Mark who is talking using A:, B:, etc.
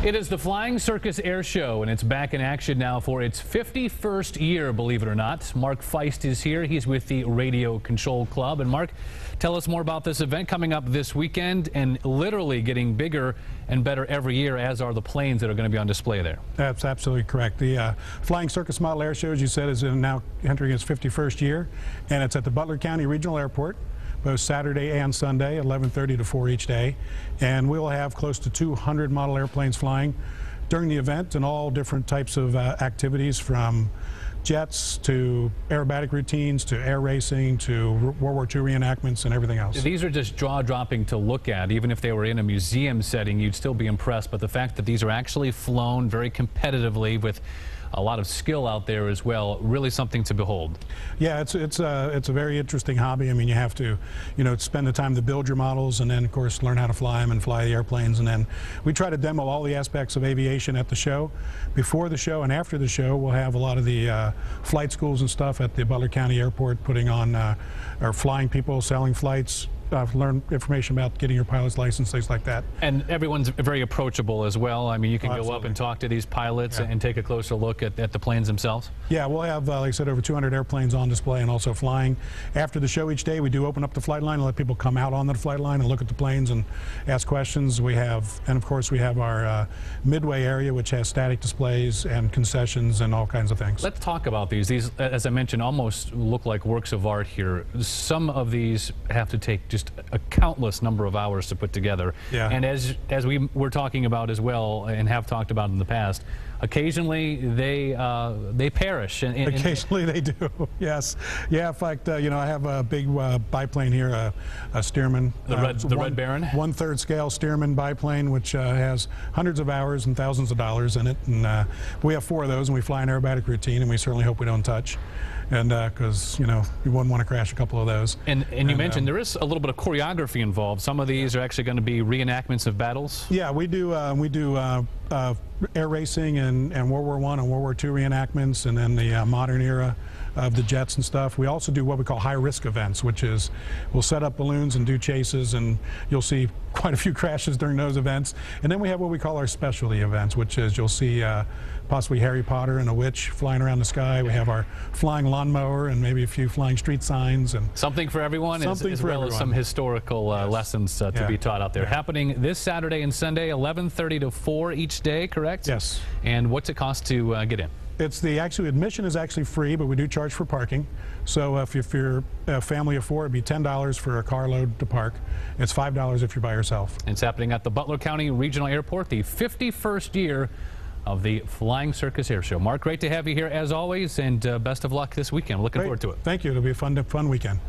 A: It is the Flying Circus Air Show, and it's back in action now for its 51st year, believe it or not. Mark Feist is here. He's with the Radio Control Club. And Mark, tell us more about this event coming up this weekend and literally getting bigger and better every year, as are the planes that are going to be on display there.
B: That's absolutely correct. The Flying Circus Model Air Show, as you said, is now entering its 51st year, and it's at the Butler County Regional Airport, both Saturday and Sunday, 11:30 to 4 each day. And we will have close to 200 model airplanes flying during the event, and all different types of activities, from jets to aerobatic routines to air racing to World War II reenactments and everything else.
A: These are just jaw-dropping to look at. Even if they were in a museum setting, you'd still be impressed. But the fact that these are actually flown very competitively with a lot of skill out there as well, really something to behold.
B: Yeah, it's a very interesting hobby. I mean, you have to, spend the time to build your models, and then of course learn how to fly them and fly the airplanes. And then we try to demo all the aspects of aviation at the show. Before the show and after the show, we'll have a lot of the flight schools and stuff at the Butler County Airport putting on or flying people, selling flights. Learn information about getting your pilot's license, things like that.
A: And everyone's very approachable as well. I mean, you can go up and talk to these pilots and take a closer look at the planes themselves.
B: Yeah, we'll have, like I said, over 200 airplanes on display and also flying. After the show each day, we do open up the flight line and let people come out on the flight line and look at the planes and ask questions. We have, and of course, we have our midway area, which has static displays and concessions and all kinds of things.
A: Let's talk about these. These, as I mentioned, almost look like works of art here. Some of these have to take just a countless number of hours to put together.
B: Yeah.
A: And as we were talking about as well, and have talked about in the past, occasionally they perish.
B: Occasionally they do. Yes. Yeah. In fact, I have a big biplane here, a Stearman.
A: The Red Baron.
B: 1/3 scale Stearman biplane, which has hundreds of hours and thousands of dollars in it. And we have 4 of those, and we fly an aerobatic routine, and we certainly hope we don't touch. And because we wouldn't want to crash a couple of those.
A: And you mentioned there is a little bit of choreography involved. Some of these are actually going to be reenactments of battles.
B: Yeah, we do air racing and World War I and World War II reenactments, and then the modern era of the jets and stuff. We also do what we call high-risk events, which is we'll set up balloons and do chases, and you'll see quite a few crashes during those events. And then we have what we call our specialty events, which is you'll see possibly Harry Potter and a witch flying around the sky. We have our flying lawnmower and maybe a few flying street signs. And
A: something for everyone, as well as some historical lessons to be taught out there. Happening this Saturday and Sunday, 11:30 to 4 each day, correct?
B: Yes.
A: And what's it cost to get in?
B: Actually, admission is actually free, but we do charge for parking. So if you're a family of 4, it'd be $10 for a carload to park. It's $5 if you're by yourself.
A: It's happening at the Butler County Regional Airport, the 51st year of the Flying Circus Air Show. Mark, great to have you here as always, and best of luck this weekend. Looking forward to it.
B: Thank you. It'll be a fun weekend.